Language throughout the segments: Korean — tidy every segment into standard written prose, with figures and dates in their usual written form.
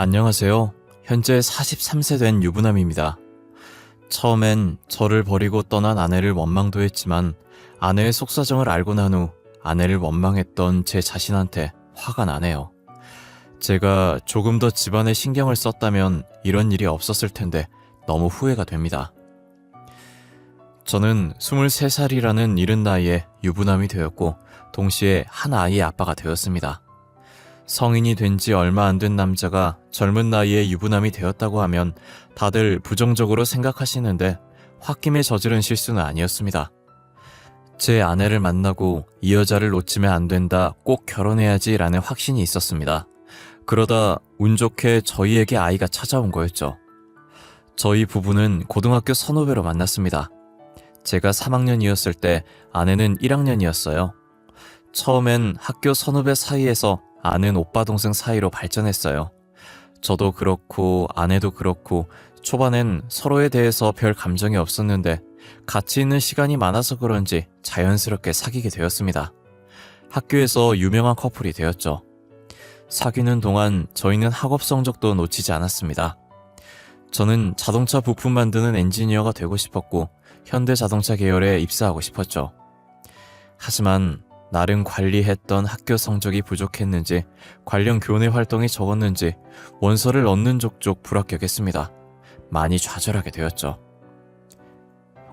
안녕하세요. 현재 43세 된 유부남입니다. 처음엔 저를 버리고 떠난 아내를 원망도 했지만 아내의 속사정을 알고 난 후 아내를 원망했던 제 자신한테 화가 나네요. 제가 조금 더 집안에 신경을 썼다면 이런 일이 없었을 텐데 너무 후회가 됩니다. 저는 23살이라는 이른 나이에 유부남이 되었고 동시에 한 아이의 아빠가 되었습니다. 성인이 된 지 얼마 안 된 남자가 젊은 나이에 유부남이 되었다고 하면 다들 부정적으로 생각하시는데 홧김에 저지른 실수는 아니었습니다. 제 아내를 만나고 이 여자를 놓치면 안 된다, 꼭 결혼해야지 라는 확신이 있었습니다. 그러다 운 좋게 저희에게 아이가 찾아온 거였죠. 저희 부부는 고등학교 선후배로 만났습니다. 제가 3학년이었을 때 아내는 1학년이었어요. 처음엔 학교 선후배 사이에서 아는 오빠 동생 사이로 발전했어요. 저도 그렇고 아내도 그렇고 초반엔 서로에 대해서 별 감정이 없었는데 같이 있는 시간이 많아서 그런지 자연스럽게 사귀게 되었습니다. 학교에서 유명한 커플이 되었죠. 사귀는 동안 저희는 학업 성적도 놓치지 않았습니다. 저는 자동차 부품 만드는 엔지니어가 되고 싶었고 현대자동차 계열에 입사하고 싶었죠. 하지만 나름 관리했던 학교 성적이 부족했는지 관련 교내 활동이 적었는지 원서를 얻는 족족 불합격했습니다. 많이 좌절하게 되었죠.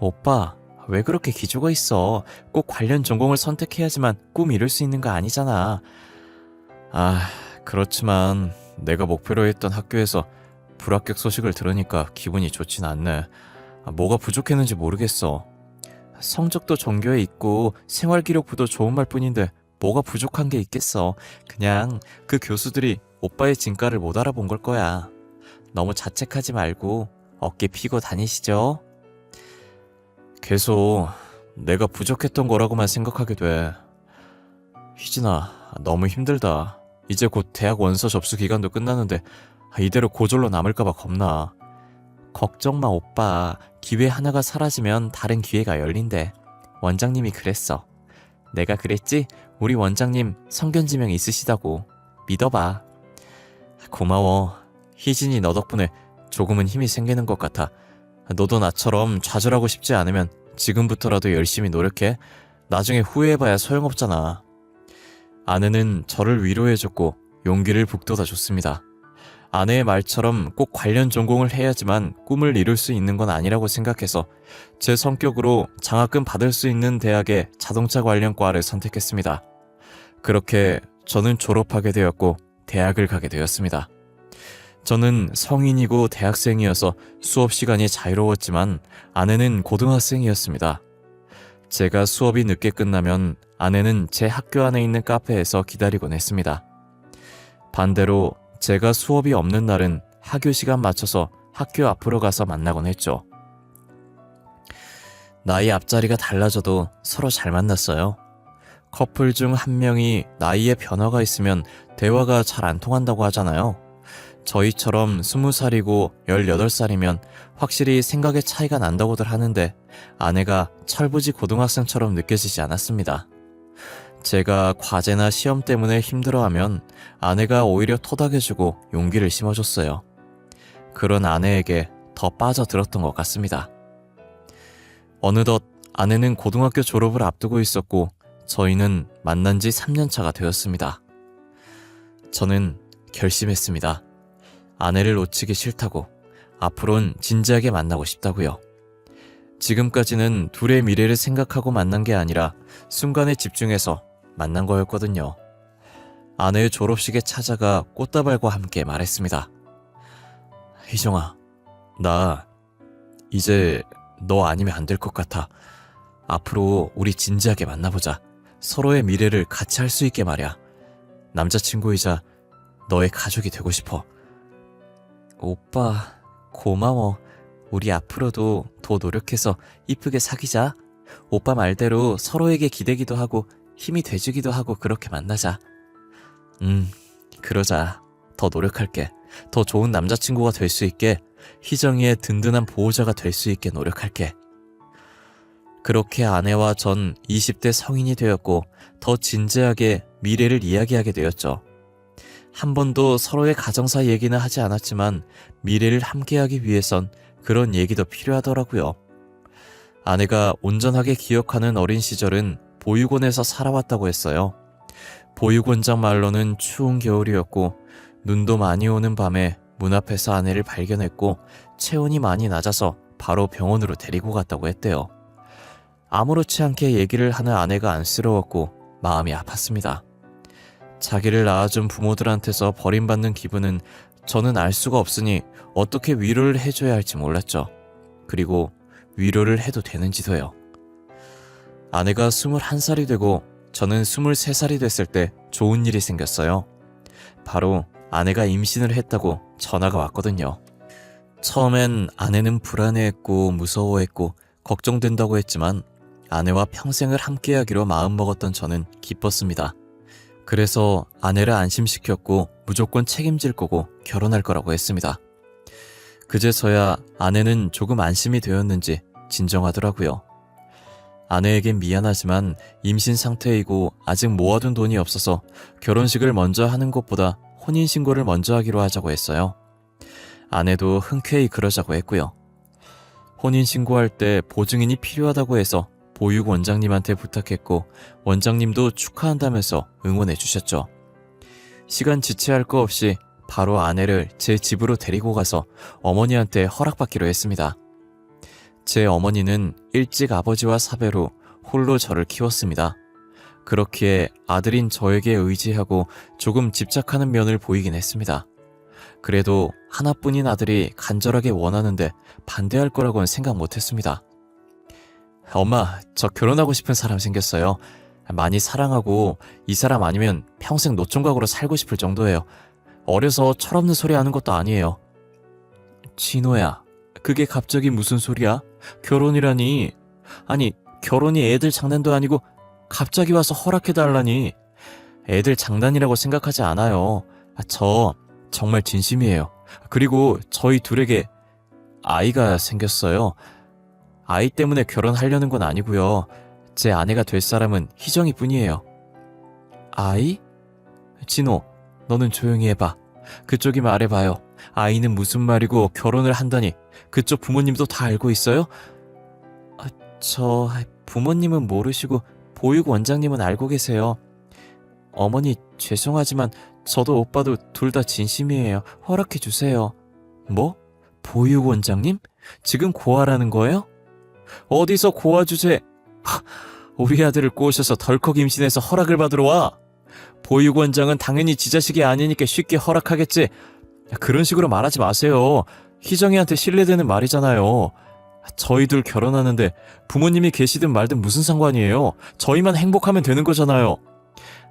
오빠, 왜 그렇게 기죽어 있어? 꼭 관련 전공을 선택해야지만 꿈 이룰 수 있는 거 아니잖아. 그렇지만 내가 목표로 했던 학교에서 불합격 소식을 들으니까 기분이 좋진 않네. 뭐가 부족했는지 모르겠어. 성적도 전교에 있고 생활기록부도 좋은 말뿐인데 뭐가 부족한 게 있겠어. 그냥 그 교수들이 오빠의 진가를 못 알아본 걸 거야. 너무 자책하지 말고 어깨 피고 다니시죠. 계속 내가 부족했던 거라고만 생각하게 돼. 희진아, 너무 힘들다. 이제 곧 대학 원서 접수 기간도 끝나는데 이대로 고졸로 남을까봐 겁나. 걱정 마 오빠. 기회 하나가 사라지면 다른 기회가 열린대. 원장님이 그랬어. 내가 그랬지? 우리 원장님 성견지명 있으시다고. 믿어봐. 고마워. 희진이 너 덕분에 조금은 힘이 생기는 것 같아. 너도 나처럼 좌절하고 싶지 않으면 지금부터라도 열심히 노력해. 나중에 후회해봐야 소용없잖아. 아내는 저를 위로해줬고 용기를 북돋아줬습니다. 아내의 말처럼 꼭 관련 전공을 해야지만 꿈을 이룰 수 있는 건 아니라고 생각해서 제 성격으로 장학금 받을 수 있는 대학의 자동차 관련 과를 선택했습니다. 그렇게 저는 졸업하게 되었고 대학을 가게 되었습니다. 저는 성인이고 대학생이어서 수업 시간이 자유로웠지만 아내는 고등학생이었습니다. 제가 수업이 늦게 끝나면 아내는 제 학교 안에 있는 카페에서 기다리곤 했습니다. 반대로 제가 수업이 없는 날은 하교 시간 맞춰서 학교 앞으로 가서 만나곤 했죠. 나이 앞자리가 달라져도 서로 잘 만났어요. 커플 중 한 명이 나이에 변화가 있으면 대화가 잘 안 통한다고 하잖아요. 저희처럼 20살이고 18살이면 확실히 생각의 차이가 난다고들 하는데 아내가 철부지 고등학생처럼 느껴지지 않았습니다. 제가 과제나 시험 때문에 힘들어하면 아내가 오히려 토닥여주고 용기를 심어줬어요. 그런 아내에게 더 빠져들었던 것 같습니다. 어느덧 아내는 고등학교 졸업을 앞두고 있었고 저희는 만난 지 3년 차가 되었습니다. 저는 결심했습니다. 아내를 놓치기 싫다고, 앞으로는 진지하게 만나고 싶다고요. 지금까지는 둘의 미래를 생각하고 만난 게 아니라 순간에 집중해서 만난 거였거든요. 아내의 졸업식에 찾아가 꽃다발과 함께 말했습니다. 희정아, 나 이제 너 아니면 안 될 것 같아. 앞으로 우리 진지하게 만나보자. 서로의 미래를 같이 할 수 있게 말이야. 남자친구이자 너의 가족이 되고 싶어. 오빠, 고마워. 우리 앞으로도 더 노력해서 이쁘게 사귀자. 오빠 말대로 서로에게 기대기도 하고 힘이 돼주기도 하고 그렇게 만나자. 그러자. 더 노력할게. 더 좋은 남자친구가 될 수 있게, 희정이의 든든한 보호자가 될 수 있게 노력할게. 그렇게 아내와 전 20대 성인이 되었고 더 진지하게 미래를 이야기하게 되었죠. 한 번도 서로의 가정사 얘기는 하지 않았지만 미래를 함께하기 위해선 그런 얘기도 필요하더라고요. 아내가 온전하게 기억하는 어린 시절은 보육원에서 살아왔다고 했어요. 보육원장 말로는 추운 겨울이었고 눈도 많이 오는 밤에 문 앞에서 아내를 발견했고 체온이 많이 낮아서 바로 병원으로 데리고 갔다고 했대요. 아무렇지 않게 얘기를 하는 아내가 안쓰러웠고 마음이 아팠습니다. 자기를 낳아준 부모들한테서 버림받는 기분은 저는 알 수가 없으니 어떻게 위로를 해줘야 할지 몰랐죠. 그리고 위로를 해도 되는지도요. 아내가 21살이 되고 저는 23살이 됐을 때 좋은 일이 생겼어요. 바로 아내가 임신을 했다고 전화가 왔거든요. 처음엔 아내는 불안해했고 무서워했고 걱정된다고 했지만 아내와 평생을 함께하기로 마음먹었던 저는 기뻤습니다. 그래서 아내를 안심시켰고 무조건 책임질 거고 결혼할 거라고 했습니다. 그제서야 아내는 조금 안심이 되었는지 진정하더라고요. 아내에겐 미안하지만 임신 상태이고 아직 모아둔 돈이 없어서 결혼식을 먼저 하는 것보다 혼인신고를 먼저 하기로 하자고 했어요. 아내도 흔쾌히 그러자고 했고요. 혼인신고할 때 보증인이 필요하다고 해서 보육 원장님한테 부탁했고 원장님도 축하한다면서 응원해 주셨죠. 시간 지체할 거 없이 바로 아내를 제 집으로 데리고 가서 어머니한테 허락받기로 했습니다. 제 어머니는 일찍 아버지와 사별후 홀로 저를 키웠습니다. 그렇기에 아들인 저에게 의지하고 조금 집착하는 면을 보이긴 했습니다. 그래도 하나뿐인 아들이 간절하게 원하는데 반대할 거라고는 생각 못했습니다. 엄마, 저 결혼하고 싶은 사람 생겼어요. 많이 사랑하고 이 사람 아니면 평생 노총각으로 살고 싶을 정도예요. 어려서 철없는 소리 하는 것도 아니에요. 진호야, 그게 갑자기 무슨 소리야? 결혼이라니. 아니, 결혼이 애들 장난도 아니고 갑자기 와서 허락해달라니. 애들 장난이라고 생각하지 않아요. 저 정말 진심이에요. 그리고 저희 둘에게 아이가 생겼어요. 아이 때문에 결혼하려는 건 아니고요. 제 아내가 될 사람은 희정이 뿐이에요. 아이? 진호, 너는 조용히 해봐. 그쪽이 말해봐요. 아이는 무슨 말이고 결혼을 한다니. 그쪽 부모님도 다 알고 있어요? 저 부모님은 모르시고 보육 원장님은 알고 계세요. 어머니 죄송하지만 저도 오빠도 둘 다 진심이에요. 허락해 주세요. 뭐? 보육 원장님? 지금 고아라는 거예요? 어디서 고아 주제? 우리 아들을 꼬셔서 덜컥 임신해서 허락을 받으러 와. 보육 원장은 당연히 지 자식이 아니니까 쉽게 허락하겠지. 그런 식으로 말하지 마세요. 희정이한테 신뢰되는 말이잖아요. 저희 둘 결혼하는데 부모님이 계시든 말든 무슨 상관이에요. 저희만 행복하면 되는 거잖아요.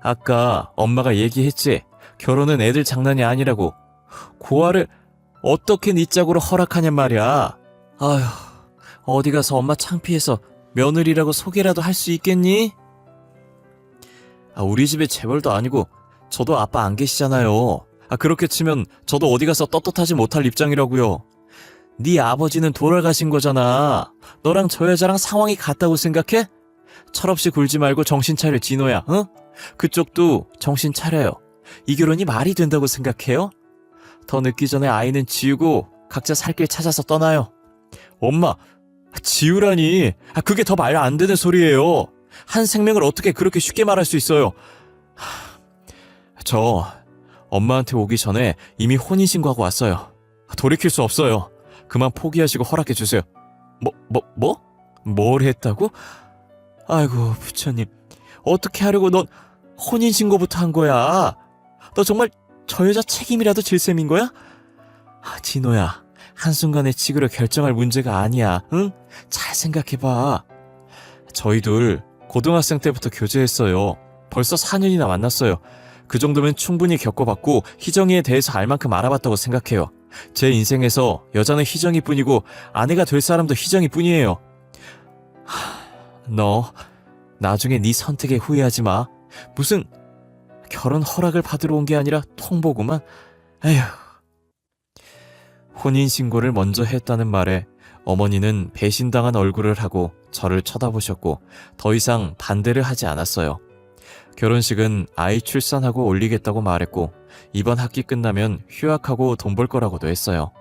아까 엄마가 얘기했지. 결혼은 애들 장난이 아니라고. 고아를 어떻게 네 짝으로 허락하냔 말이야. 아휴, 어디 가서 엄마 창피해서 며느리라고 소개라도 할 수 있겠니? 우리 집에 재벌도 아니고 저도 아빠 안 계시잖아요. 그렇게 치면 저도 어디 가서 떳떳하지 못할 입장이라고요. 네 아버지는 돌아가신 거잖아. 너랑 저 여자랑 상황이 같다고 생각해? 철없이 굴지 말고 정신 차려, 진호야. 응? 그쪽도 정신 차려요. 이 결혼이 말이 된다고 생각해요? 더 늦기 전에 아이는 지우고 각자 살 길 찾아서 떠나요. 엄마, 지우라니. 그게 더 말 안 되는 소리예요. 한 생명을 어떻게 그렇게 쉽게 말할 수 있어요. 저 엄마한테 오기 전에 이미 혼인신고하고 왔어요. 돌이킬 수 없어요. 그만 포기하시고 허락해 주세요. 뭐? 뭘 했다고? 아이고 부처님, 어떻게 하려고 넌 혼인신고부터 한 거야? 너 정말 저 여자 책임이라도 질 셈인 거야? 진호야, 한순간에 지그러 결정할 문제가 아니야. 응? 잘 생각해봐. 저희 둘 고등학생 때부터 교제했어요. 벌써 4년이나 만났어요. 그 정도면 충분히 겪어봤고 희정이에 대해서 알 만큼 알아봤다고 생각해요. 제 인생에서 여자는 희정이 뿐이고 아내가 될 사람도 희정이 뿐이에요. 너 나중에 네 선택에 후회하지 마. 무슨 결혼 허락을 받으러 온 게 아니라 통보구만. 에휴. 혼인신고를 먼저 했다는 말에 어머니는 배신당한 얼굴을 하고 저를 쳐다보셨고 더 이상 반대를 하지 않았어요. 결혼식은 아이 출산하고 올리겠다고 말했고 이번 학기 끝나면 휴학하고 돈 벌 거라고도 했어요.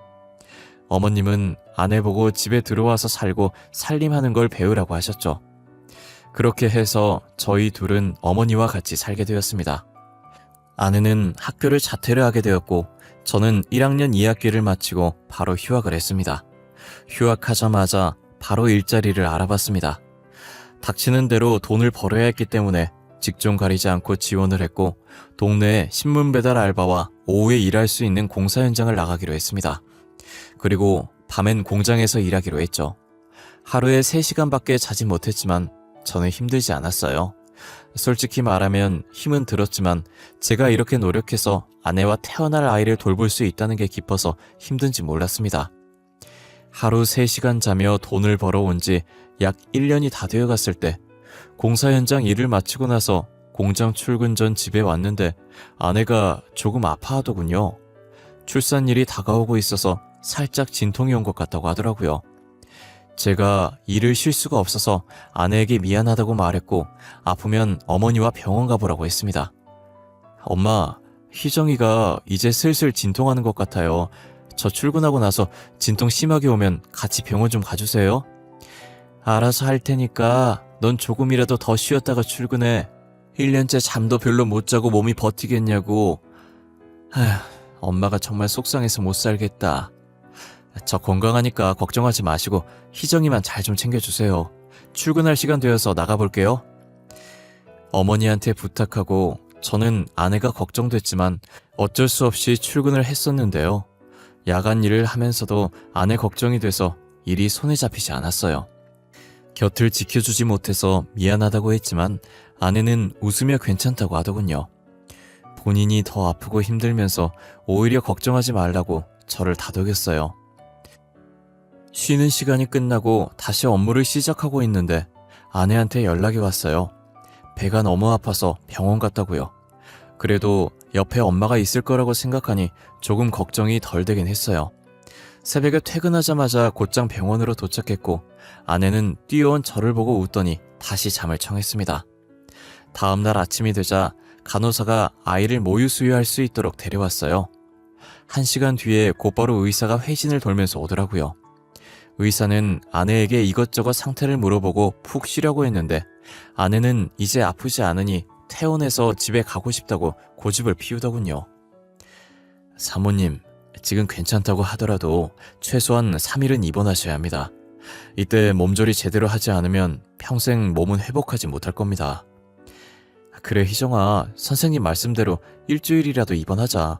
어머님은 아내 보고 집에 들어와서 살고 살림하는 걸 배우라고 하셨죠. 그렇게 해서 저희 둘은 어머니와 같이 살게 되었습니다. 아내는 학교를 자퇴를 하게 되었고 저는 1학년 2학기를 마치고 바로 휴학을 했습니다. 휴학하자마자 바로 일자리를 알아봤습니다. 닥치는 대로 돈을 벌어야 했기 때문에 직종 가리지 않고 지원을 했고 동네에 신문 배달 알바와 오후에 일할 수 있는 공사 현장을 나가기로 했습니다. 그리고 밤엔 공장에서 일하기로 했죠. 하루에 3시간밖에 자지 못했지만 저는 힘들지 않았어요. 솔직히 말하면 힘은 들었지만 제가 이렇게 노력해서 아내와 태어날 아이를 돌볼 수 있다는 게 기뻐서 힘든지 몰랐습니다. 하루 3시간 자며 돈을 벌어온 지 약 1년이 다 되어갔을 때 공사 현장 일을 마치고 나서 공장 출근 전 집에 왔는데 아내가 조금 아파하더군요. 출산일이 다가오고 있어서 살짝 진통이 온 것 같다고 하더라고요. 제가 일을 쉴 수가 없어서 아내에게 미안하다고 말했고 아프면 어머니와 병원 가보라고 했습니다. 엄마, 희정이가 이제 슬슬 진통하는 것 같아요. 저 출근하고 나서 진통 심하게 오면 같이 병원 좀 가주세요. 알아서 할 테니까 넌 조금이라도 더 쉬었다가 출근해. 1년째 잠도 별로 못 자고 몸이 버티겠냐고. 엄마가 정말 속상해서 못 살겠다. 저 건강하니까 걱정하지 마시고 희정이만 잘 좀 챙겨주세요. 출근할 시간 되어서 나가볼게요. 어머니한테 부탁하고 저는 아내가 걱정됐지만 어쩔 수 없이 출근을 했었는데요. 야간 일을 하면서도 아내 걱정이 돼서 일이 손에 잡히지 않았어요. 곁을 지켜주지 못해서 미안하다고 했지만 아내는 웃으며 괜찮다고 하더군요. 본인이 더 아프고 힘들면서 오히려 걱정하지 말라고 저를 다독였어요. 쉬는 시간이 끝나고 다시 업무를 시작하고 있는데 아내한테 연락이 왔어요. 배가 너무 아파서 병원 갔다고요. 그래도 옆에 엄마가 있을 거라고 생각하니 조금 걱정이 덜 되긴 했어요. 새벽에 퇴근하자마자 곧장 병원으로 도착했고 아내는 뛰어온 저를 보고 웃더니 다시 잠을 청했습니다. 다음날 아침이 되자 간호사가 아이를 모유 수유할 수 있도록 데려왔어요. 1시간 뒤에 곧바로 의사가 회진을 돌면서 오더라고요. 의사는 아내에게 이것저것 상태를 물어보고 푹 쉬려고 했는데 아내는 이제 아프지 않으니 퇴원해서 집에 가고 싶다고 고집을 피우더군요. 사모님, 지금 괜찮다고 하더라도 최소한 3일은 입원하셔야 합니다. 이때 몸조리 제대로 하지 않으면 평생 몸은 회복하지 못할 겁니다. 그래 희정아, 선생님 말씀대로 일주일이라도 입원하자.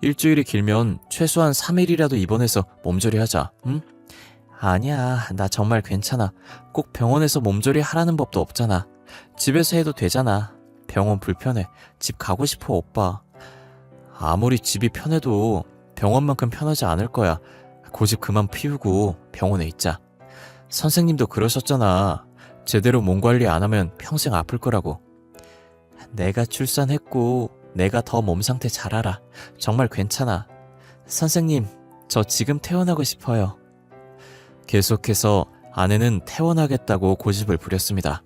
일주일이 길면 최소한 3일이라도 입원해서 몸조리 하자. 응? 아니야, 나 정말 괜찮아. 꼭 병원에서 몸조리 하라는 법도 없잖아. 집에서 해도 되잖아. 병원 불편해. 집 가고 싶어, 오빠. 아무리 집이 편해도 병원만큼 편하지 않을 거야. 고집 그만 피우고 병원에 있자. 선생님도 그러셨잖아. 제대로 몸 관리 안 하면 평생 아플 거라고. 내가 출산했고 내가 더 몸 상태 잘 알아. 정말 괜찮아. 선생님, 저 지금 퇴원하고 싶어요. 계속해서 아내는 퇴원하겠다고 고집을 부렸습니다.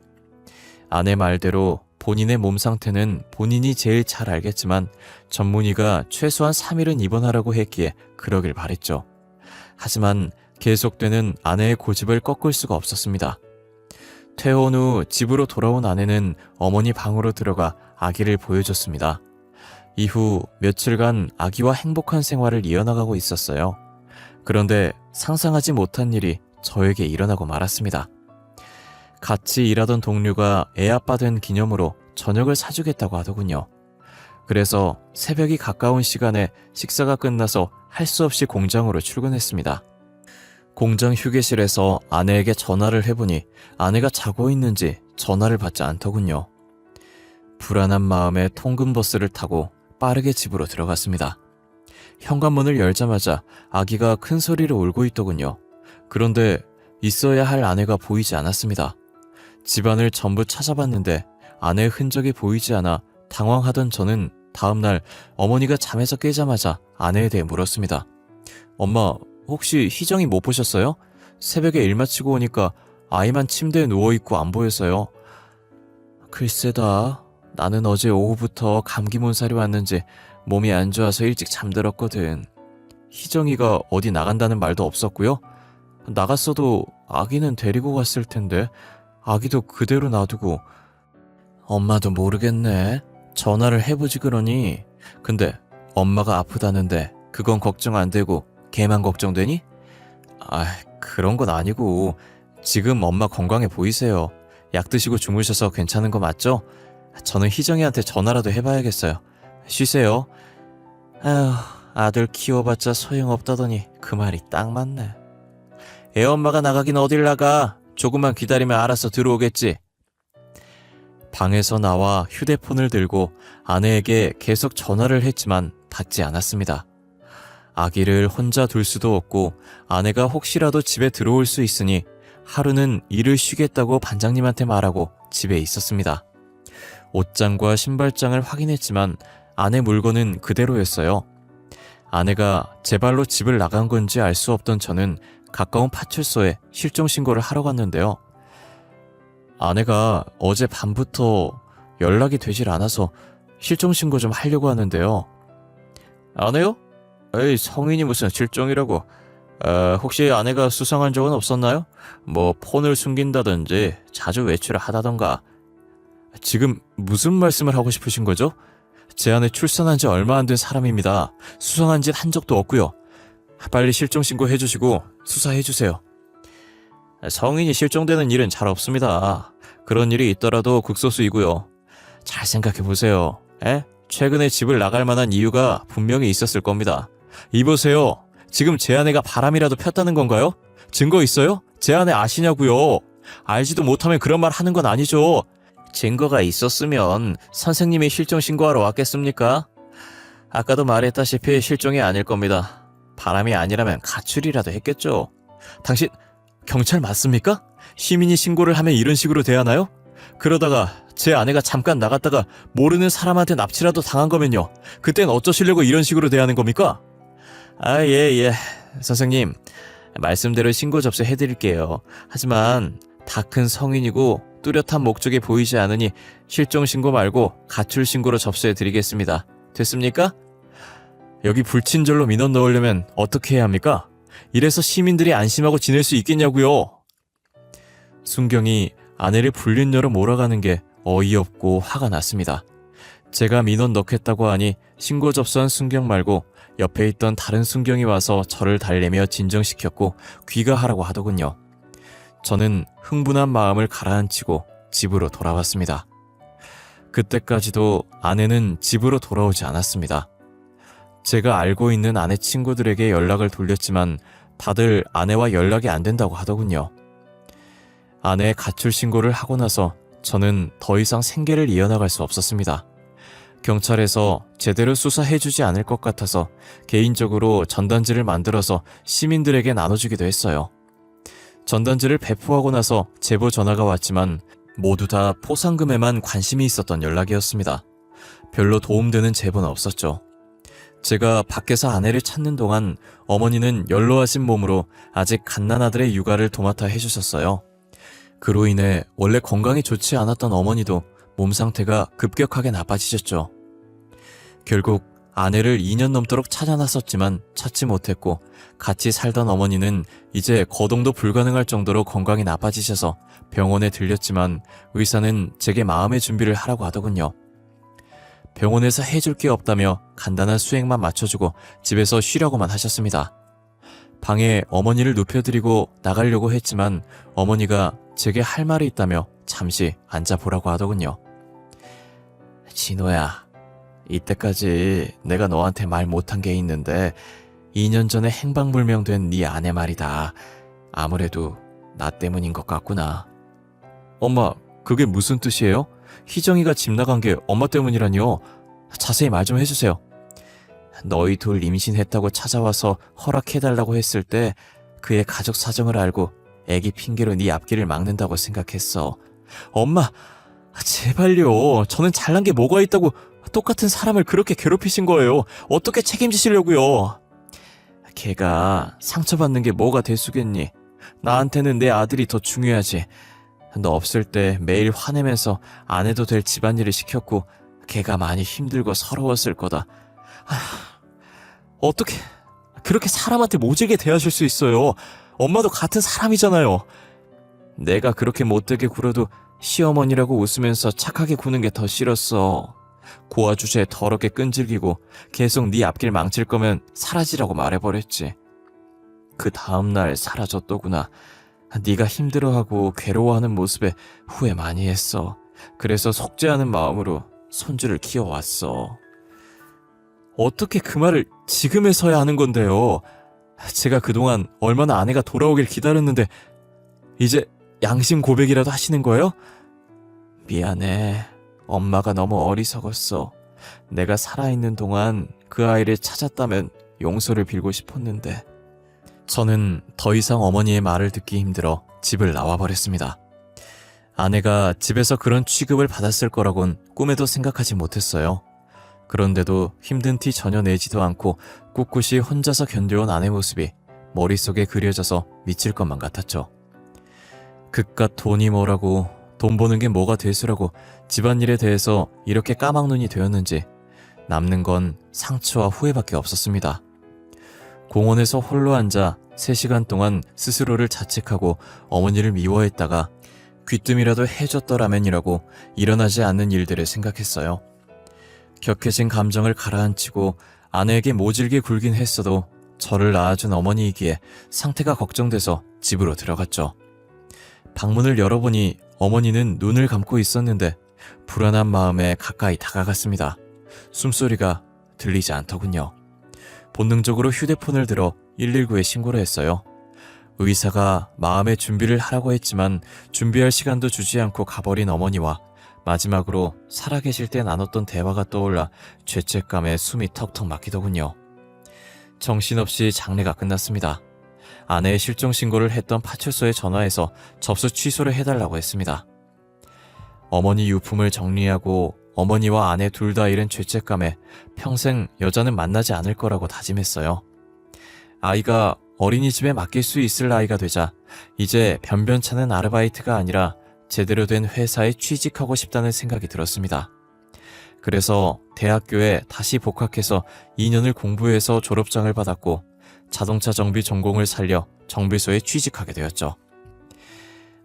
아내 말대로 본인의 몸 상태는 본인이 제일 잘 알겠지만 전문의가 최소한 3일은 입원하라고 했기에 그러길 바랬죠. 하지만 계속되는 아내의 고집을 꺾을 수가 없었습니다. 퇴원 후 집으로 돌아온 아내는 어머니 방으로 들어가 아기를 보여줬습니다. 이후 며칠간 아기와 행복한 생활을 이어나가고 있었어요. 그런데 상상하지 못한 일이 저에게 일어나고 말았습니다. 같이 일하던 동료가 애아빠 된 기념으로 저녁을 사주겠다고 하더군요. 그래서 새벽이 가까운 시간에 식사가 끝나서 할 수 없이 공장으로 출근했습니다. 공장 휴게실에서 아내에게 전화를 해보니 아내가 자고 있는지 전화를 받지 않더군요. 불안한 마음에 통근버스를 타고 빠르게 집으로 들어갔습니다. 현관문을 열자마자 아기가 큰 소리로 울고 있더군요. 그런데 있어야 할 아내가 보이지 않았습니다. 집안을 전부 찾아봤는데 아내의 흔적이 보이지 않아 당황하던 저는 다음날 어머니가 잠에서 깨자마자 아내에 대해 물었습니다. 엄마, 혹시 희정이 못 보셨어요? 새벽에 일 마치고 오니까 아이만 침대에 누워있고 안 보였어요. 글쎄다, 나는 어제 오후부터 감기 몸살이 왔는지 몸이 안 좋아서 일찍 잠들었거든. 희정이가 어디 나간다는 말도 없었고요. 나갔어도 아기는 데리고 갔을 텐데 아기도 그대로 놔두고. 엄마도 모르겠네. 전화를 해보지 그러니. 근데 엄마가 아프다는데 그건 걱정 안 되고 걔만 걱정되니? 아, 그런 건 아니고 지금 엄마 건강해 보이세요. 약 드시고 주무셔서 괜찮은 거 맞죠? 저는 희정이한테 전화라도 해봐야겠어요. 쉬세요. 아휴, 아들 키워봤자 소용없다더니 그 말이 딱 맞네. 애엄마가 나가긴 어딜 나가. 조금만 기다리면 알아서 들어오겠지. 방에서 나와 휴대폰을 들고 아내에게 계속 전화를 했지만 받지 않았습니다. 아기를 혼자 둘 수도 없고 아내가 혹시라도 집에 들어올 수 있으니 하루는 일을 쉬겠다고 반장님한테 말하고 집에 있었습니다. 옷장과 신발장을 확인했지만 아내 물건은 그대로였어요. 아내가 제 발로 집을 나간 건지 알 수 없던 저는 가까운 파출소에 실종 신고를 하러 갔는데요. 아내가 어제 밤부터 연락이 되질 않아서 실종 신고 좀 하려고 하는데요. 아내요? 에이, 성인이 무슨 실종이라고. 혹시 아내가 수상한 적은 없었나요? 뭐 폰을 숨긴다든지 자주 외출을 하다던가. 지금 무슨 말씀을 하고 싶으신 거죠? 제 아내 출산한 지 얼마 안 된 사람입니다. 수상한 짓 한 적도 없고요. 빨리 실종 신고해 주시고 수사해 주세요. 성인이 실종되는 일은 잘 없습니다. 그런 일이 있더라도 극소수이고요. 잘 생각해 보세요. 최근에 집을 나갈 만한 이유가 분명히 있었을 겁니다. 이보세요. 지금 제 아내가 바람이라도 폈다는 건가요? 증거 있어요? 제 아내 아시냐고요? 알지도 못하면 그런 말 하는 건 아니죠. 증거가 있었으면 선생님이 실종 신고하러 왔겠습니까? 아까도 말했다시피 실종이 아닐 겁니다. 바람이 아니라면 가출이라도 했겠죠. 당신 경찰 맞습니까? 시민이 신고를 하면 이런 식으로 대하나요? 그러다가 제 아내가 잠깐 나갔다가 모르는 사람한테 납치라도 당한 거면요. 그땐 어쩌시려고 이런 식으로 대하는 겁니까? 예. 선생님, 말씀대로 신고 접수해드릴게요. 하지만 다 큰 성인이고 뚜렷한 목적이 보이지 않으니 실종 신고 말고 가출 신고로 접수해드리겠습니다. 됐습니까? 여기 불친절로 민원 넣으려면 어떻게 해야 합니까? 이래서 시민들이 안심하고 지낼 수 있겠냐고요. 순경이 아내를 불륜녀로 몰아가는 게 어이없고 화가 났습니다. 제가 민원 넣겠다고 하니 신고 접수한 순경 말고 옆에 있던 다른 순경이 와서 저를 달래며 진정시켰고 귀가하라고 하더군요. 저는 흥분한 마음을 가라앉히고 집으로 돌아왔습니다. 그때까지도 아내는 집으로 돌아오지 않았습니다. 제가 알고 있는 아내 친구들에게 연락을 돌렸지만 다들 아내와 연락이 안 된다고 하더군요. 아내의 가출 신고를 하고 나서 저는 더 이상 생계를 이어나갈 수 없었습니다. 경찰에서 제대로 수사해주지 않을 것 같아서 개인적으로 전단지를 만들어서 시민들에게 나눠주기도 했어요. 전단지를 배포하고 나서 제보 전화가 왔지만 모두 다 포상금에만 관심이 있었던 연락이었습니다. 별로 도움되는 제보는 없었죠. 제가 밖에서 아내를 찾는 동안 어머니는 연로하신 몸으로 아직 갓난아들의 육아를 도맡아 해주셨어요. 그로 인해 원래 건강이 좋지 않았던 어머니도 몸 상태가 급격하게 나빠지셨죠. 결국 아내를 2년 넘도록 찾아놨었지만 찾지 못했고 같이 살던 어머니는 이제 거동도 불가능할 정도로 건강이 나빠지셔서 병원에 들렸지만 의사는 제게 마음의 준비를 하라고 하더군요. 병원에서 해줄 게 없다며 간단한 수액만 맞춰주고 집에서 쉬려고만 하셨습니다. 방에 어머니를 눕혀드리고 나가려고 했지만 어머니가 제게 할 말이 있다며 잠시 앉아보라고 하더군요. 진호야, 이때까지 내가 너한테 말 못한 게 있는데 2년 전에 행방불명된 네 아내 말이다. 아무래도 나 때문인 것 같구나. 엄마, 그게 무슨 뜻이에요? 희정이가 집 나간 게 엄마 때문이라니요. 자세히 말 좀 해주세요. 너희 둘 임신했다고 찾아와서 허락해달라고 했을 때 그의 가족 사정을 알고 애기 핑계로 네 앞길을 막는다고 생각했어. 엄마, 제발요. 저는 잘난 게 뭐가 있다고 똑같은 사람을 그렇게 괴롭히신 거예요. 어떻게 책임지시려고요. 걔가 상처받는 게 뭐가 대수겠니? 나한테는 내 아들이 더 중요하지. 너 없을 때 매일 화내면서 안 해도 될 집안일을 시켰고 걔가 많이 힘들고 서러웠을 거다. 어떻게 그렇게 사람한테 모질게 대하실 수 있어요? 엄마도 같은 사람이잖아요. 내가 그렇게 못되게 굴어도 시어머니라고 웃으면서 착하게 구는 게 더 싫었어. 고아 주제에 더럽게 끈질기고 계속 네 앞길 망칠 거면 사라지라고 말해버렸지. 그 다음날 사라졌더구나. 네가 힘들어하고 괴로워하는 모습에 후회 많이 했어. 그래서 속죄하는 마음으로 손주를 키워왔어. 어떻게 그 말을 지금에서야 하는 건데요? 제가 그동안 얼마나 아내가 돌아오길 기다렸는데 이제 양심 고백이라도 하시는 거예요? 미안해. 엄마가 너무 어리석었어. 내가 살아있는 동안 그 아이를 찾았다면 용서를 빌고 싶었는데. 저는 더 이상 어머니의 말을 듣기 힘들어 집을 나와버렸습니다. 아내가 집에서 그런 취급을 받았을 거라곤 꿈에도 생각하지 못했어요. 그런데도 힘든 티 전혀 내지도 않고 꿋꿋이 혼자서 견뎌온 아내 모습이 머릿속에 그려져서 미칠 것만 같았죠. 그깟 돈이 뭐라고, 돈 버는 게 뭐가 대수라고 집안일에 대해서 이렇게 까막눈이 되었는지 남는 건 상처와 후회밖에 없었습니다. 공원에서 홀로 앉아 3시간 동안 스스로를 자책하고 어머니를 미워했다가 귀뜸이라도 해줬더라면이라고 일어나지 않는 일들을 생각했어요. 격해진 감정을 가라앉히고 아내에게 모질게 굴긴 했어도 저를 낳아준 어머니이기에 상태가 걱정돼서 집으로 들어갔죠. 방문을 열어보니 어머니는 눈을 감고 있었는데 불안한 마음에 가까이 다가갔습니다. 숨소리가 들리지 않더군요. 본능적으로 휴대폰을 들어 119에 신고를 했어요. 의사가 마음의 준비를 하라고 했지만 준비할 시간도 주지 않고 가버린 어머니와 마지막으로 살아계실 때 나눴던 대화가 떠올라 죄책감에 숨이 턱턱 막히더군요. 정신없이 장례가 끝났습니다. 아내의 실종 신고를 했던 파출소에 전화해서 접수 취소를 해달라고 했습니다. 어머니 유품을 정리하고 어머니와 아내 둘 다 잃은 죄책감에 평생 여자는 만나지 않을 거라고 다짐했어요. 아이가 어린이집에 맡길 수 있을 나이가 되자 이제 변변찮은 아르바이트가 아니라 제대로 된 회사에 취직하고 싶다는 생각이 들었습니다. 그래서 대학교에 다시 복학해서 2년을 공부해서 졸업장을 받았고 자동차 정비 전공을 살려 정비소에 취직하게 되었죠.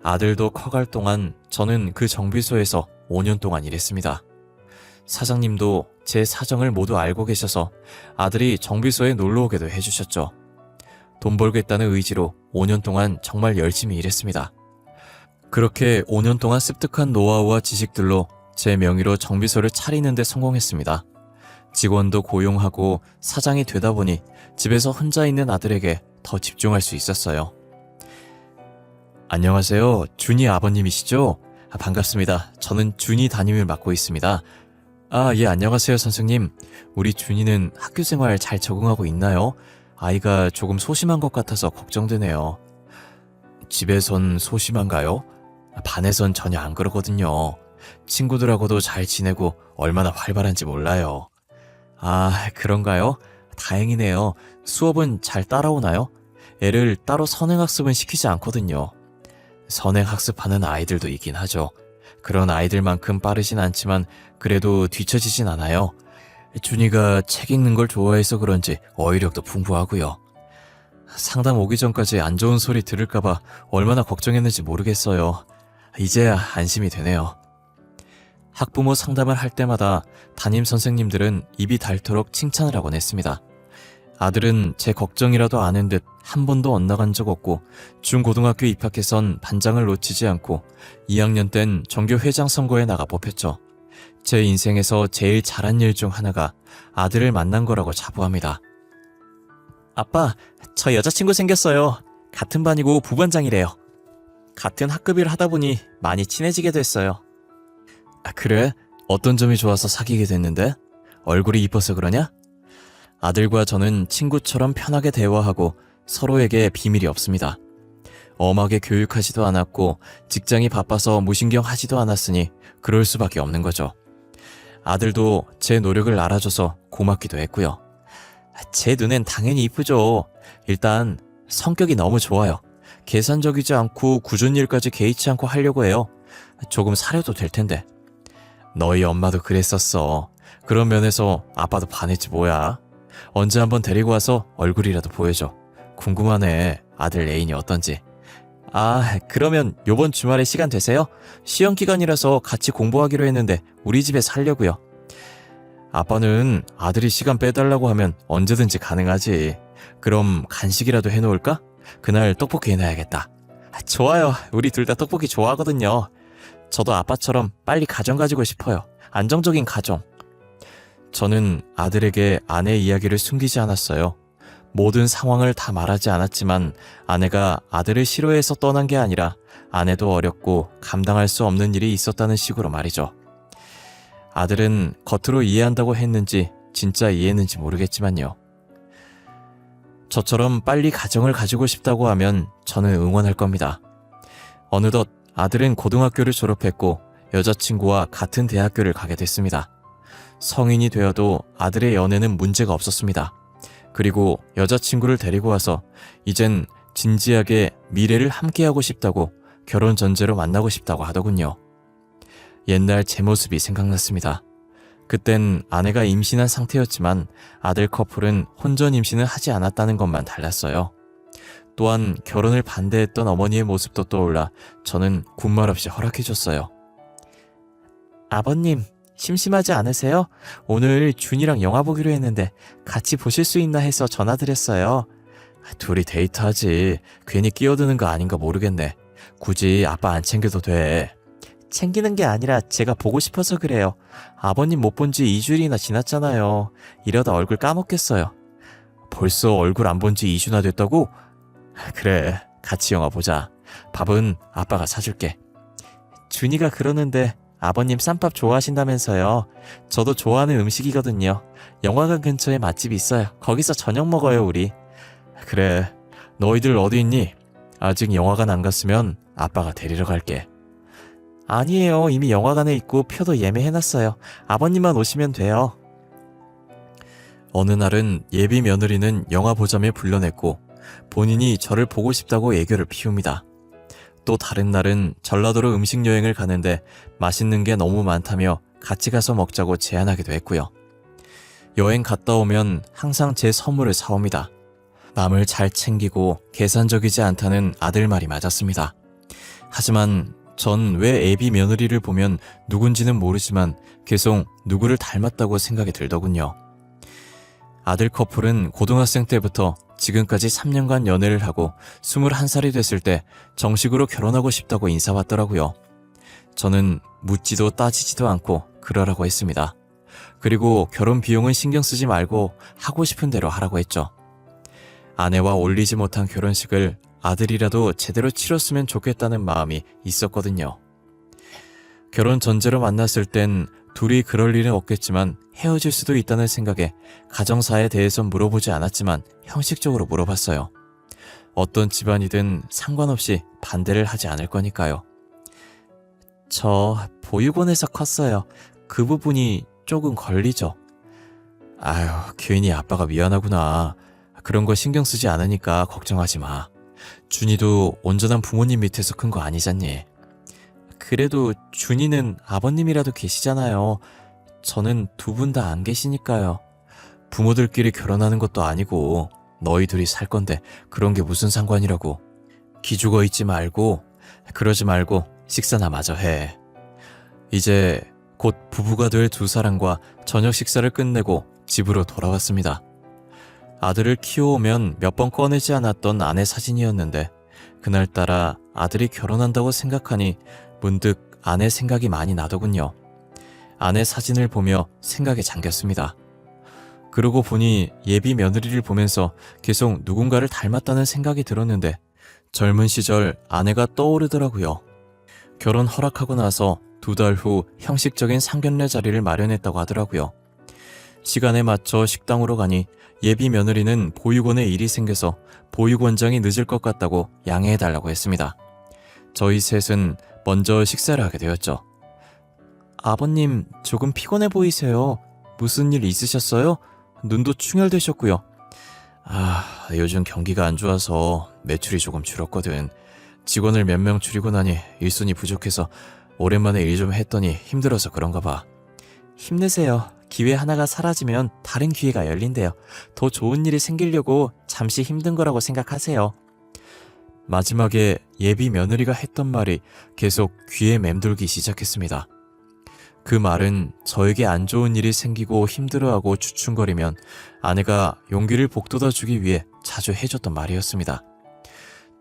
아들도 커갈 동안 저는 그 정비소에서 5년 동안 일했습니다. 사장님도 제 사정을 모두 알고 계셔서 아들이 정비소에 놀러오게도 해주셨죠. 돈 벌겠다는 의지로 5년 동안 정말 열심히 일했습니다. 그렇게 5년 동안 습득한 노하우와 지식들로 제 명의로 정비소를 차리는 데 성공했습니다. 직원도 고용하고 사장이 되다 보니 집에서 혼자 있는 아들에게 더 집중할 수 있었어요. 안녕하세요. 준이 아버님이시죠? 반갑습니다. 저는 준이 담임을 맡고 있습니다. 예, 안녕하세요, 선생님. 우리 준이는 학교 생활 잘 적응하고 있나요? 아이가 조금 소심한 것 같아서 걱정되네요. 집에선 소심한가요? 반에선 전혀 안 그러거든요. 친구들하고도 잘 지내고 얼마나 활발한지 몰라요. 그런가요? 다행이네요. 수업은 잘 따라오나요? 애를 따로 선행학습은 시키지 않거든요. 선행학습하는 아이들도 있긴 하죠. 그런 아이들만큼 빠르진 않지만 그래도 뒤처지진 않아요. 준이가 책 읽는 걸 좋아해서 그런지 어휘력도 풍부하고요. 상담 오기 전까지 안 좋은 소리 들을까봐 얼마나 걱정했는지 모르겠어요. 이제야 안심이 되네요. 학부모 상담을 할 때마다 담임 선생님들은 입이 닳도록 칭찬을 하곤 했습니다. 아들은 제 걱정이라도 아는 듯 한 번도 엇나간 적 없고 중고등학교 입학해선 반장을 놓치지 않고 2학년 땐 전교 회장 선거에 나가 뽑혔죠. 제 인생에서 제일 잘한 일 중 하나가 아들을 만난 거라고 자부합니다. 아빠, 저 여자친구 생겼어요. 같은 반이고 부반장이래요. 같은 학급일 하다 보니 많이 친해지게 됐어요. 그래? 어떤 점이 좋아서 사귀게 됐는데? 얼굴이 이뻐서 그러냐? 아들과 저는 친구처럼 편하게 대화하고 서로에게 비밀이 없습니다. 엄하게 교육하지도 않았고 직장이 바빠서 무신경하지도 않았으니 그럴 수밖에 없는 거죠. 아들도 제 노력을 알아줘서 고맙기도 했고요. 제 눈엔 당연히 이쁘죠. 일단 성격이 너무 좋아요. 계산적이지 않고 굳은 일까지 개의치 않고 하려고 해요. 조금 사려도 될 텐데. 너희 엄마도 그랬었어. 그런 면에서 아빠도 반했지 뭐야. 언제 한번 데리고 와서 얼굴이라도 보여줘. 궁금하네. 아들 애인이 어떤지. 아, 그러면 요번 주말에 시간 되세요? 시험 기간이라서 같이 공부하기로 했는데 우리 집에 살려고요. 아빠는 아들이 시간 빼달라고 하면 언제든지 가능하지. 그럼 간식이라도 해놓을까? 그날 떡볶이 해놔야겠다. 좋아요. 우리 둘 다 떡볶이 좋아하거든요. 저도 아빠처럼 빨리 가정 가지고 싶어요. 안정적인 가정. 저는 아들에게 아내 이야기를 숨기지 않았어요. 모든 상황을 다 말하지 않았지만 아내가 아들을 싫어해서 떠난 게 아니라 아내도 어렸고 감당할 수 없는 일이 있었다는 식으로 말이죠. 아들은 겉으로 이해한다고 했는지 진짜 이해했는지 모르겠지만요. 저처럼 빨리 가정을 가지고 싶다고 하면 저는 응원할 겁니다. 어느덧 아들은 고등학교를 졸업했고 여자친구와 같은 대학교를 가게 됐습니다. 성인이 되어도 아들의 연애는 문제가 없었습니다. 그리고 여자친구를 데리고 와서 이젠 진지하게 미래를 함께하고 싶다고 결혼 전제로 만나고 싶다고 하더군요. 옛날 제 모습이 생각났습니다. 그땐 아내가 임신한 상태였지만 아들 커플은 혼전 임신을 하지 않았다는 것만 달랐어요. 또한 결혼을 반대했던 어머니의 모습도 떠올라 저는 군말 없이 허락해줬어요. 아버님, 심심하지 않으세요? 오늘 준이랑 영화 보기로 했는데 같이 보실 수 있나 해서 전화드렸어요. 둘이 데이트하지. 괜히 끼어드는 거 아닌가 모르겠네. 굳이 아빠 안 챙겨도 돼. 챙기는 게 아니라 제가 보고 싶어서 그래요. 아버님 못 본 지 2주일이나 지났잖아요. 이러다 얼굴 까먹겠어요. 벌써 얼굴 안 본 지 2주나 됐다고? 그래, 같이 영화 보자. 밥은 아빠가 사줄게. 준이가 그러는데 아버님 쌈밥 좋아하신다면서요. 저도 좋아하는 음식이거든요. 영화관 근처에 맛집이 있어요. 거기서 저녁 먹어요, 우리. 그래, 너희들 어디 있니? 아직 영화관 안 갔으면 아빠가 데리러 갈게. 아니에요. 이미 영화관에 있고 표도 예매해놨어요. 아버님만 오시면 돼요. 어느 날은 예비 며느리는 영화 보자며 불러냈고 본인이 저를 보고 싶다고 애교를 피웁니다. 또 다른 날은 전라도로 음식 여행을 가는데 맛있는 게 너무 많다며 같이 가서 먹자고 제안하기도 했고요. 여행 갔다 오면 항상 제 선물을 사옵니다. 남을 잘 챙기고 계산적이지 않다는 아들 말이 맞았습니다. 하지만 전 왜 애비 며느리를 보면 누군지는 모르지만 계속 누구를 닮았다고 생각이 들더군요. 아들 커플은 고등학생 때부터 지금까지 3년간 연애를 하고 21살이 됐을 때 정식으로 결혼하고 싶다고 인사 왔더라고요. 저는 묻지도 따지지도 않고 그러라고 했습니다. 그리고 결혼 비용은 신경 쓰지 말고 하고 싶은 대로 하라고 했죠. 아내와 올리지 못한 결혼식을 아들이라도 제대로 치렀으면 좋겠다는 마음이 있었거든요. 결혼 전제로 만났을 땐 둘이 그럴 일은 없겠지만 헤어질 수도 있다는 생각에 가정사에 대해서 물어보지 않았지만 형식적으로 물어봤어요. 어떤 집안이든 상관없이 반대를 하지 않을 거니까요. 저 보육원에서 컸어요. 그 부분이 조금 걸리죠. 아유, 괜히 아빠가 미안하구나. 그런 거 신경 쓰지 않으니까 걱정하지 마. 준이도 온전한 부모님 밑에서 큰 거 아니잖니. 그래도 준이는 아버님이라도 계시잖아요. 저는 두 분 다 안 계시니까요. 부모들끼리 결혼하는 것도 아니고 너희 둘이 살 건데 그런 게 무슨 상관이라고. 기죽어 있지 말고 그러지 말고 식사나 마저 해. 이제 곧 부부가 될 두 사람과 저녁 식사를 끝내고 집으로 돌아왔습니다. 아들을 키워오면 몇 번 꺼내지 않았던 아내 사진이었는데 그날따라 아들이 결혼한다고 생각하니 문득 아내 생각이 많이 나더군요. 아내 사진을 보며 생각에 잠겼습니다. 그러고 보니 예비 며느리를 보면서 계속 누군가를 닮았다는 생각이 들었는데 젊은 시절 아내가 떠오르더라고요. 결혼 허락하고 나서 2달 후 형식적인 상견례 자리를 마련했다고 하더라고요. 시간에 맞춰 식당으로 가니 예비 며느리는 보육원에 일이 생겨서 보육원장이 늦을 것 같다고 양해해달라고 했습니다. 저희 셋은 먼저 식사를 하게 되었죠. 아버님, 조금 피곤해 보이세요. 무슨 일 있으셨어요? 눈도 충혈되셨고요. 요즘 경기가 안 좋아서 매출이 조금 줄었거든. 직원을 몇 명 줄이고 나니 일손이 부족해서 오랜만에 일 좀 했더니 힘들어서 그런가 봐. 힘내세요. 기회 하나가 사라지면 다른 기회가 열린대요. 더 좋은 일이 생기려고 잠시 힘든 거라고 생각하세요. 마지막에 예비 며느리가 했던 말이 계속 귀에 맴돌기 시작했습니다. 그 말은 저에게 안 좋은 일이 생기고 힘들어하고 주춤거리면 아내가 용기를 북돋아주기 위해 자주 해줬던 말이었습니다.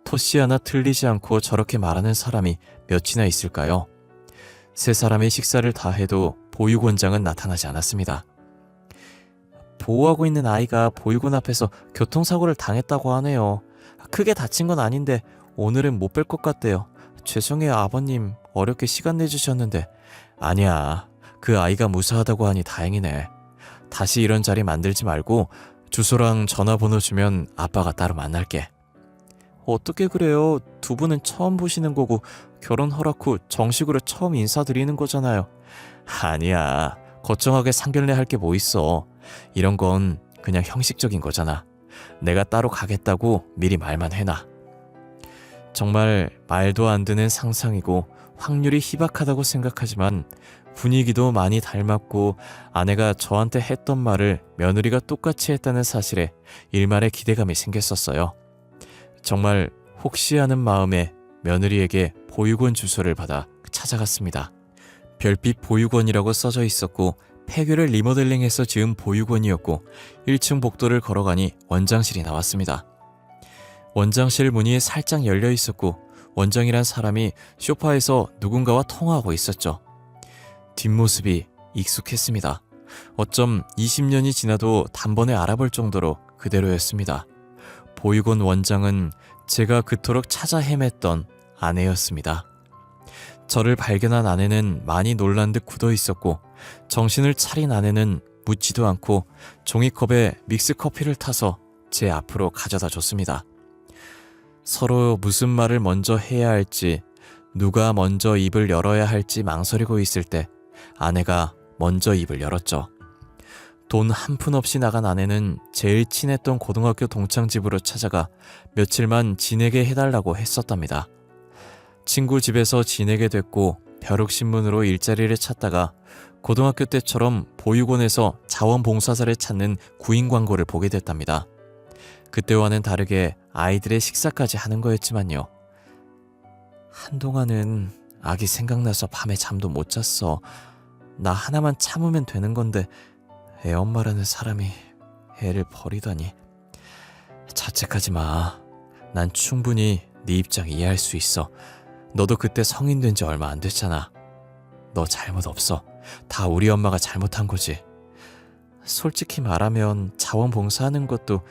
토씨 하나 틀리지 않고 저렇게 말하는 사람이 몇이나 있을까요? 세 사람의 식사를 다 해도 보육원장은 나타나지 않았습니다. 보호하고 있는 아이가 보육원 앞에서 교통사고를 당했다고 하네요. 크게 다친 건 아닌데 오늘은 못 뵐 것 같대요. 죄송해요 아버님, 어렵게 시간 내주셨는데. 아니야, 그 아이가 무사하다고 하니 다행이네. 다시 이런 자리 만들지 말고 주소랑 전화번호 주면 아빠가 따로 만날게. 어떻게 그래요? 두 분은 처음 보시는 거고 결혼 허락 후 정식으로 처음 인사드리는 거잖아요. 아니야, 거창하게 상견례 할 게 뭐 있어. 이런 건 그냥 형식적인 거잖아. 내가 따로 가겠다고 미리 말만 해놔. 정말 말도 안 되는 상상이고 확률이 희박하다고 생각하지만 분위기도 많이 닮았고 아내가 저한테 했던 말을 며느리가 똑같이 했다는 사실에 일말의 기대감이 생겼었어요. 정말 혹시 하는 마음에 며느리에게 보육원 주소를 받아 찾아갔습니다. 별빛 보육원이라고 써져 있었고 폐교를 리모델링해서 지은 보육원이었고 1층 복도를 걸어가니 원장실이 나왔습니다. 원장실 문이 살짝 열려 있었고 원장이란 사람이 소파에서 누군가와 통화하고 있었죠. 뒷모습이 익숙했습니다. 어쩜 20년이 지나도 단번에 알아볼 정도로 그대로였습니다. 보육원 원장은 제가 그토록 찾아 헤맸던 아내였습니다. 저를 발견한 아내는 많이 놀란 듯 굳어 있었고 정신을 차린 아내는 묻지도 않고 종이컵에 믹스커피를 타서 제 앞으로 가져다 줬습니다. 서로 무슨 말을 먼저 해야 할지, 누가 먼저 입을 열어야 할지 망설이고 있을 때 아내가 먼저 입을 열었죠. 돈 한 푼 없이 나간 아내는 제일 친했던 고등학교 동창 집으로 찾아가 며칠만 지내게 해달라고 했었답니다. 친구 집에서 지내게 됐고 벼룩신문으로 일자리를 찾다가 고등학교 때처럼 보육원에서 자원봉사자를 찾는 구인 광고를 보게 됐답니다. 그때와는 다르게 아이들의 식사까지 하는 거였지만요. 한동안은 아기 생각나서 밤에 잠도 못 잤어. 나 하나만 참으면 되는 건데 애엄마라는 사람이 애를 버리다니. 자책하지 마. 난 충분히 네 입장 이해할 수 있어. 너도 그때 성인 된 지 얼마 안 됐잖아. 너 잘못 없어. 다 우리 엄마가 잘못한 거지. 솔직히 말하면 자원봉사하는 것도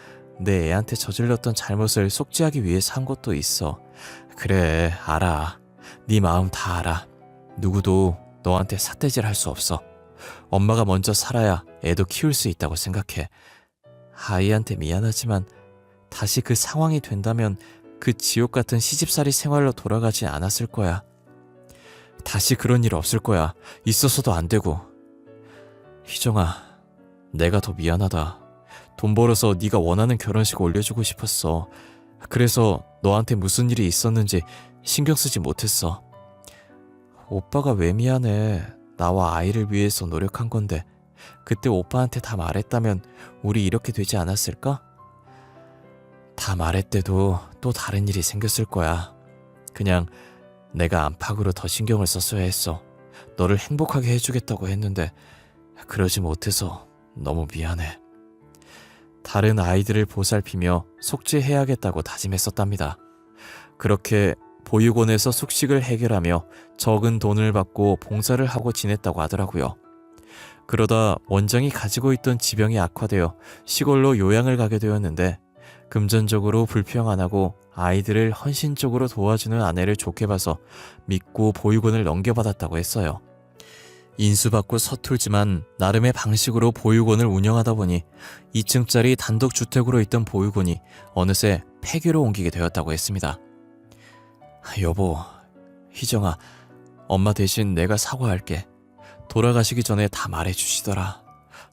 내 애한테 저질렀던 잘못을 속죄하기 위해서 한 것도 있어. 그래, 알아. 네 마음 다 알아. 누구도 너한테 삿대질 할 수 없어. 엄마가 먼저 살아야 애도 키울 수 있다고 생각해. 아이한테 미안하지만 다시 그 상황이 된다면 그 지옥 같은 시집살이 생활로 돌아가지 않았을 거야. 다시 그런 일 없을 거야. 있어서도 안 되고. 희정아, 내가 더 미안하다. 돈 벌어서 네가 원하는 결혼식 올려주고 싶었어. 그래서 너한테 무슨 일이 있었는지 신경 쓰지 못했어. 오빠가 왜 미안해. 나와 아이를 위해서 노력한 건데 그때 오빠한테 다 말했다면 우리 이렇게 되지 않았을까? 다 말했대도 또 다른 일이 생겼을 거야. 그냥 내가 안팎으로 더 신경을 썼어야 했어. 너를 행복하게 해주겠다고 했는데 그러지 못해서 너무 미안해. 다른 아이들을 보살피며 속죄해야겠다고 다짐했었답니다. 그렇게 보육원에서 숙식을 해결하며 적은 돈을 받고 봉사를 하고 지냈다고 하더라고요. 그러다 원장이 가지고 있던 지병이 악화되어 시골로 요양을 가게 되었는데 금전적으로 불평 안 하고 아이들을 헌신적으로 도와주는 아내를 좋게 봐서 믿고 보육원을 넘겨받았다고 했어요. 인수받고 서툴지만 나름의 방식으로 보육원을 운영하다 보니 2층짜리 단독주택으로 있던 보육원이 어느새 폐교로 옮기게 되었다고 했습니다. 여보, 희정아, 엄마 대신 내가 사과할게. 돌아가시기 전에 다 말해주시더라.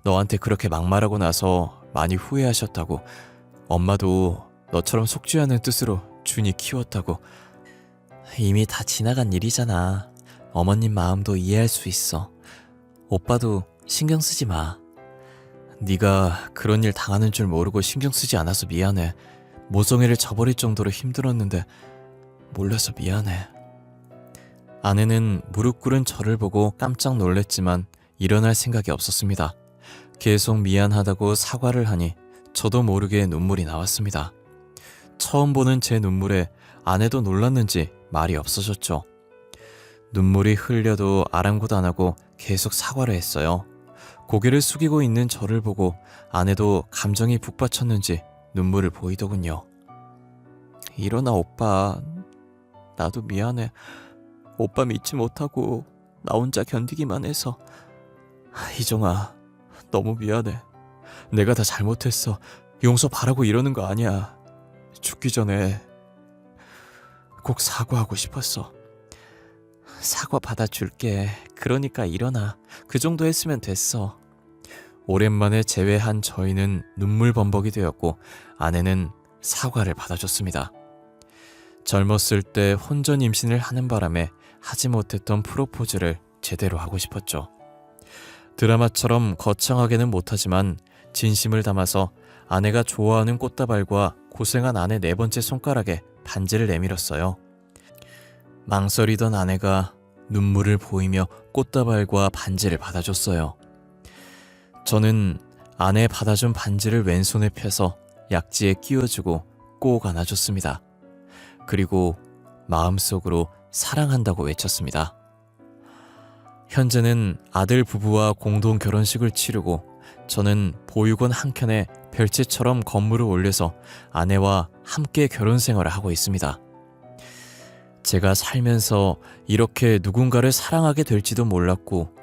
너한테 그렇게 막말하고 나서 많이 후회하셨다고. 엄마도 너처럼 속죄 하는 뜻으로 준이 키웠다고. 이미 다 지나간 일이잖아. 어머님 마음도 이해할 수 있어. 오빠도 신경 쓰지 마. 네가 그런 일 당하는 줄 모르고 신경 쓰지 않아서 미안해. 모성애를 저버릴 정도로 힘들었는데 몰라서 미안해. 아내는 무릎 꿇은 저를 보고 깜짝 놀랐지만 일어날 생각이 없었습니다. 계속 미안하다고 사과를 하니 저도 모르게 눈물이 나왔습니다. 처음 보는 제 눈물에 아내도 놀랐는지 말이 없어졌죠. 눈물이 흘려도 아랑곳 안 하고 계속 사과를 했어요. 고개를 숙이고 있는 저를 보고 아내도 감정이 북받쳤는지 눈물을 보이더군요. 일어나 오빠. 나도 미안해. 오빠 믿지 못하고 나 혼자 견디기만 해서. 희정아, 너무 미안해. 내가 다 잘못했어. 용서 바라고 이러는 거 아니야. 죽기 전에 꼭 사과하고 싶었어. 사과 받아줄게. 그러니까 일어나. 그 정도 했으면 됐어. 오랜만에 재회한 저희는 눈물 범벅이 되었고 아내는 사과를 받아줬습니다. 젊었을 때 혼전 임신을 하는 바람에 하지 못했던 프로포즈를 제대로 하고 싶었죠. 드라마처럼 거창하게는 못하지만 진심을 담아서 아내가 좋아하는 꽃다발과 고생한 아내 네 번째 손가락에 반지를 내밀었어요. 망설이던 아내가 눈물을 보이며 꽃다발과 반지를 받아줬어요. 저는 아내 받아준 반지를 왼손에 펴서 약지에 끼워주고 꼭 안아줬습니다. 그리고 마음속으로 사랑한다고 외쳤습니다. 현재는 아들 부부와 공동 결혼식을 치르고 저는 보육원 한켠에 별채처럼 건물을 올려서 아내와 함께 결혼 생활을 하고 있습니다. 제가 살면서 이렇게 누군가를 사랑하게 될지도 몰랐고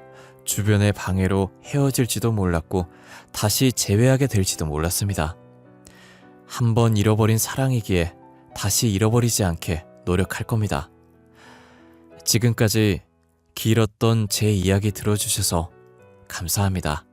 주변의 방해로 헤어질지도 몰랐고 다시 재회하게 될지도 몰랐습니다. 한번 잃어버린 사랑이기에 다시 잃어버리지 않게 노력할 겁니다. 지금까지 길었던 제 이야기 들어주셔서 감사합니다.